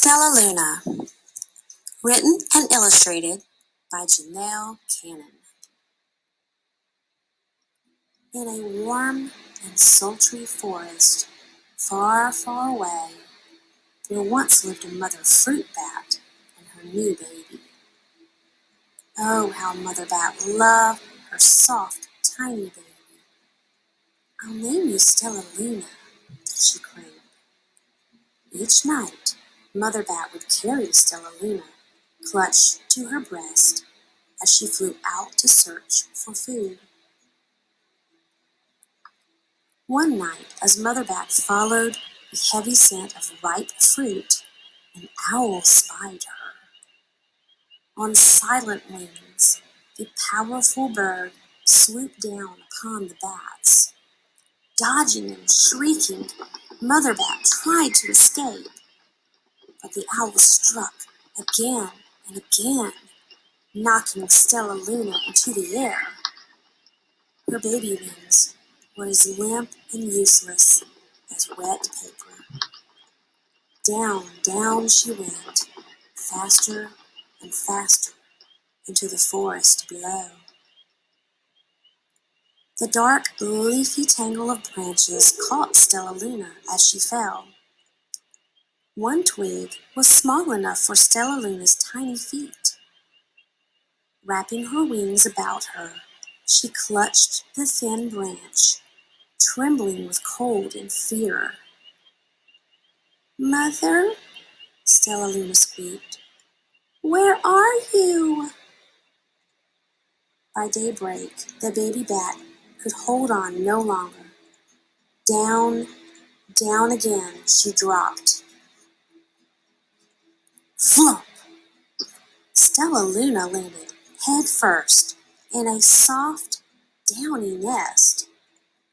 Stellaluna, written and illustrated by Janelle Cannon. In a warm and sultry forest, far, far away, there once lived a mother fruit bat and her new baby. Oh, how Mother Bat loved her soft, tiny baby. "I'll name you Stellaluna," she crooned. Each night, Mother Bat would carry Stellaluna clutched to her breast as she flew out to search for food. One night, as Mother Bat followed the heavy scent of ripe fruit, an owl spied her. On silent wings, the powerful bird swooped down upon the bats. Dodging and shrieking, Mother Bat tried to escape, but the owl struck again and again, knocking Stellaluna into the air. Her baby wings were as limp and useless as wet paper. Down, down she went, faster and faster, into the forest below. The dark, leafy tangle of branches caught Stellaluna as she fell. One twig was small enough for Stellaluna's tiny feet. Wrapping her wings about her, she clutched the thin branch, trembling with cold and fear. "Mother," Stellaluna squeaked, "where are you?" By daybreak, the baby bat could hold on no longer. Down, down again she dropped. Flop! Stellaluna landed head first in a soft, downy nest,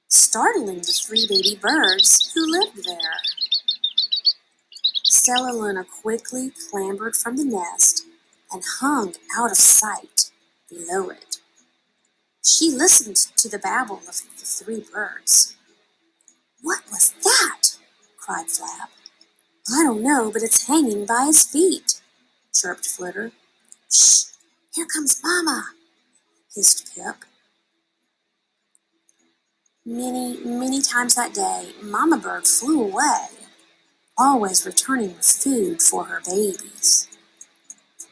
startling the three baby birds who lived there. Stellaluna quickly clambered from the nest and hung out of sight below it. She listened to the babble of the three birds. "What was that?" cried Flap. "I don't know, but it's hanging by his feet," chirped Flitter. "Shh! Here comes Mama!" hissed Pip. Many, many times that day, Mama Bird flew away, always returning with food for her babies.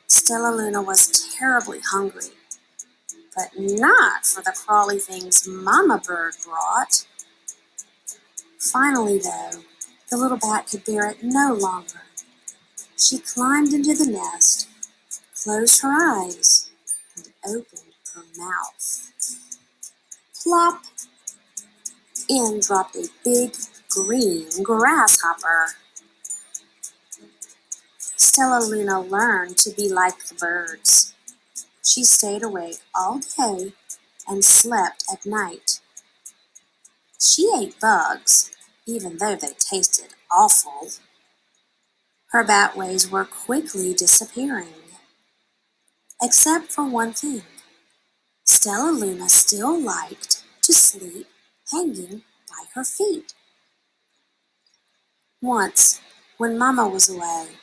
Stellaluna was terribly hungry, but not for the crawly things Mama Bird brought. Finally, though, the little bat could bear it no longer. She climbed into the nest, closed her eyes, and opened her mouth. Plop! In dropped a big green grasshopper. Stellaluna learned to be like the birds. She stayed awake all day and slept at night. She ate bugs, even though they tasted awful. Her bat ways were quickly disappearing. Except for one thing. Stellaluna still liked to sleep hanging by her feet. Once, when Mama was away,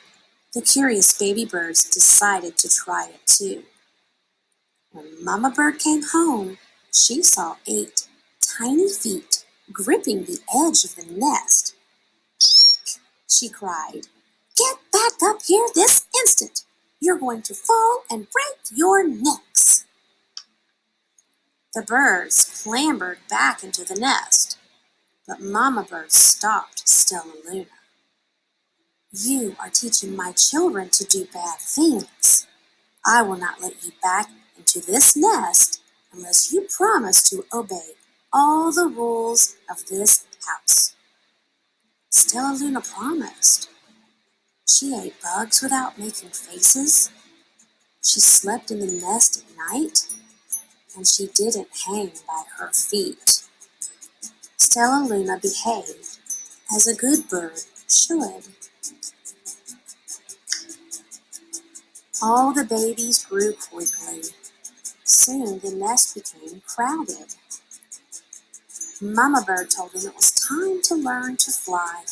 the curious baby birds decided to try it too. When Mama Bird came home, she saw 8 tiny feet gripping the edge of the nest. She cried, "Get back up here this instant! You're going to fall and break your necks!" The birds clambered back into the nest, but Mama Bird stopped Stellaluna. "You are teaching my children to do bad things. I will not let you back into this nest unless you promise to obey all the rules of this house." Stellaluna promised. She ate bugs without making faces. She slept in the nest at night, and she didn't hang by her feet. Stellaluna behaved as a good bird should. All the babies grew quickly. Soon the nest became crowded. Mama Bird told them it was time to learn to fly.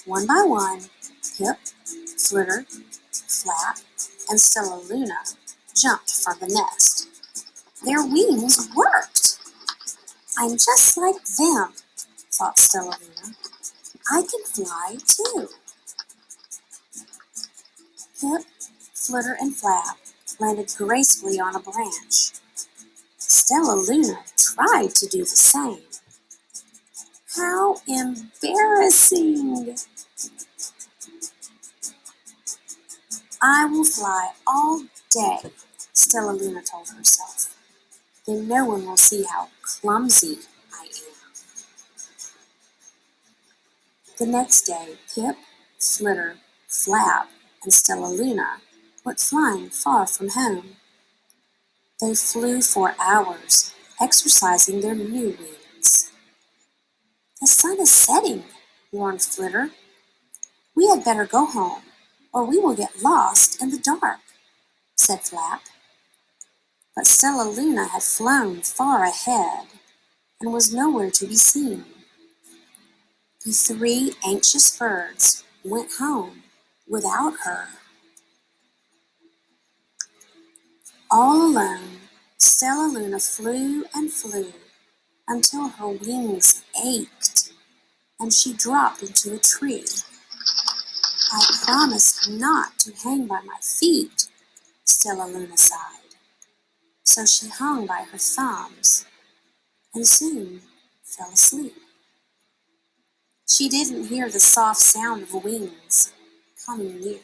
One by one, Pip, Flitter, Flap, and Stellaluna jumped from the nest. Their wings worked! I'm just like them, thought Stellaluna. I can fly too. Pip, Flitter, and Flap landed gracefully on a branch. Stellaluna tried to do the same. How embarrassing! I will fly all day, Stellaluna told herself. Then no one will see how clumsy I am. The next day, Pip, Flitter, Flap, and Stellaluna went flying far from home. They flew for hours, exercising their new wings. The sun is setting, warned Flitter. We had better go home, or we will get lost in the dark, said Flap. But Stellaluna had flown far ahead and was nowhere to be seen. The three anxious birds went home without her. All alone, Stellaluna flew and flew until her wings ached and she dropped into a tree. I promised not to hang by my feet, Stellaluna sighed. So she hung by her thumbs and soon fell asleep. She didn't hear the soft sound of wings coming near.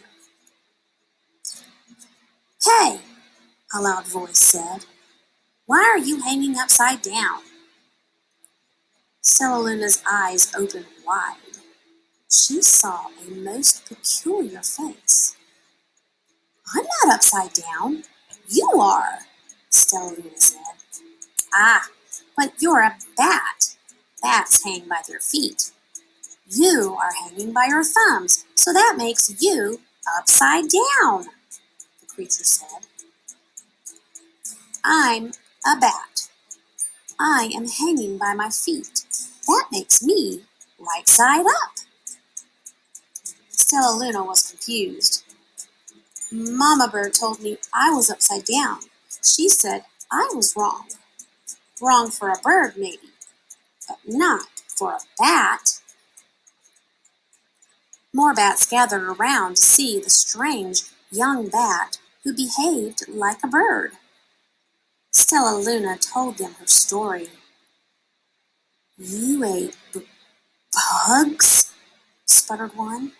Hey, a loud voice said, why are you hanging upside down? Stellaluna's eyes opened wide. She saw a most peculiar face. I'm not upside down. You are, Stellaluna said. Ah, but you're a bat. Bats hang by their feet. You are hanging by your thumbs, so that makes you upside down, the creature said. I'm a bat. I am hanging by my feet. That makes me right side up. Stellaluna was confused. Mama Bird told me I was upside down. She said I was wrong. Wrong for a bird, maybe, but not for a bat. More bats gathered around to see the strange young bat who behaved like a bird. Stellaluna told them her story. You ate bugs? Sputtered one.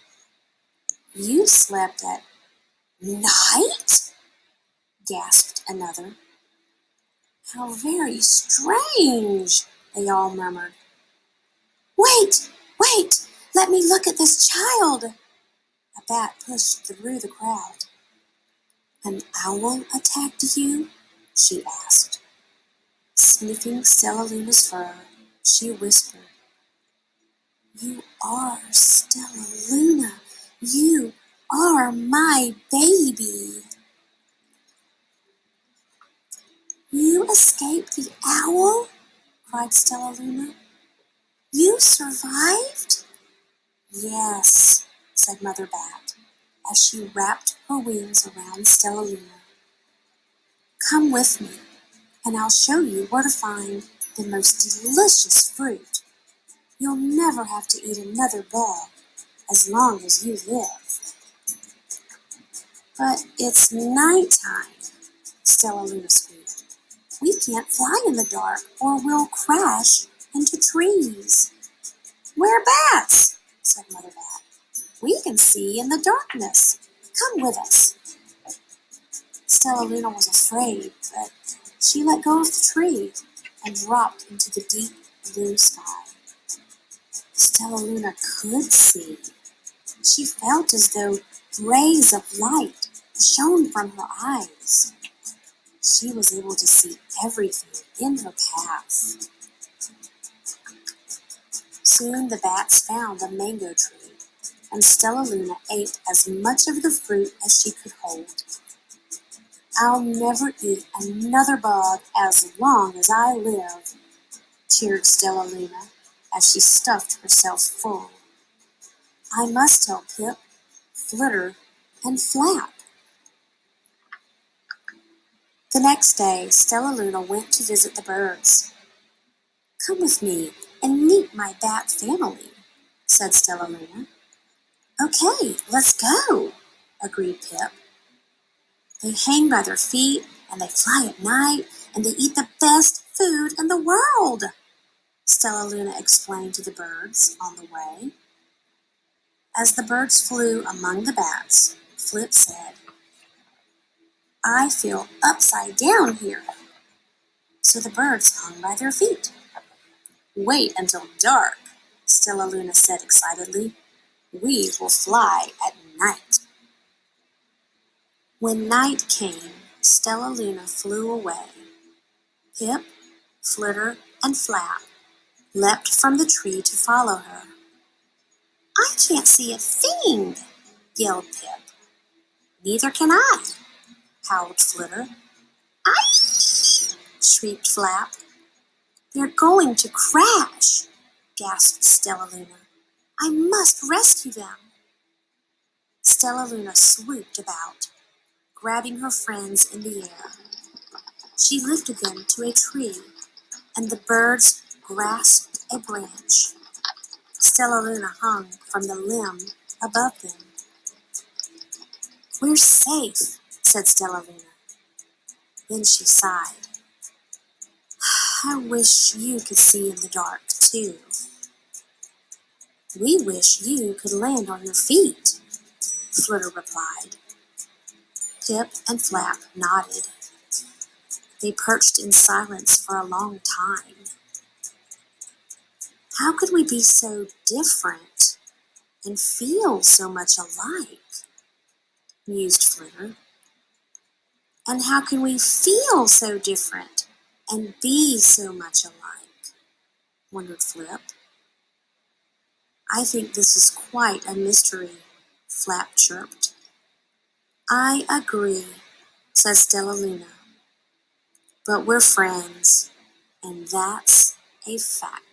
You slept at night? Gasped another. How very strange, they all murmured. Wait, wait, let me look at this child. A bat pushed through the crowd. An owl attacked you? She asked. Sniffing Stellaluna's fur, she whispered, You are Stellaluna. You are my baby. You escaped the owl? Cried Stellaluna. You survived? Yes, said Mother Bat, as she wrapped her wings around Stellaluna. Come with me, and I'll show you where to find the most delicious fruit. You'll never have to eat another bug as long as you live. But it's nighttime, Stellaluna squeaked. We can't fly in the dark or we'll crash into trees. We're bats, said Mother Bat. We can see in the darkness. Come with us. Stellaluna was afraid, but she let go of the tree and dropped into the deep blue sky. Stellaluna could see. She felt as though rays of light shone from her eyes. She was able to see everything in her path. Soon the bats found a mango tree, and Stellaluna ate as much of the fruit as she could hold. I'll never eat another bug as long as I live, cheered Stellaluna as she stuffed herself full. I must tell Pip, Flitter, and Flap. The next day, Stellaluna went to visit the birds. "Come with me and meet my bat family," said Stellaluna. "Okay, let's go," agreed Pip. "They hang by their feet, and they fly at night, and they eat the best food in the world," Stellaluna explained to the birds on the way. As the birds flew among the bats, Flip said, "I feel upside down here." So the birds hung by their feet. "Wait until dark," Stellaluna said excitedly. "We will fly at night." When night came, Stellaluna flew away. Pip, Flitter, and Flap leapt from the tree to follow her. "I can't see a thing," yelled Pip. "Neither can I," howled Flitter. "I!" shrieked Flap. "They're going to crash," gasped Stellaluna. "I must rescue them." Stellaluna swooped about, grabbing her friends in the air. She lifted them to a tree, and the birds grasped a branch. Stellaluna hung from the limb above them. "We're safe," said Stellaluna. Then she sighed. "I wish you could see in the dark, too." "We wish you could land on your feet," Flitter replied. Pip and Flap nodded. They perched in silence for a long time. "How could we be so different and feel so much alike?" mused Flitter. "And how can we feel so different and be so much alike?" wondered Flip. "I think this is quite a mystery," Flap chirped. "I agree," said Stellaluna. "But we're friends, and that's a fact."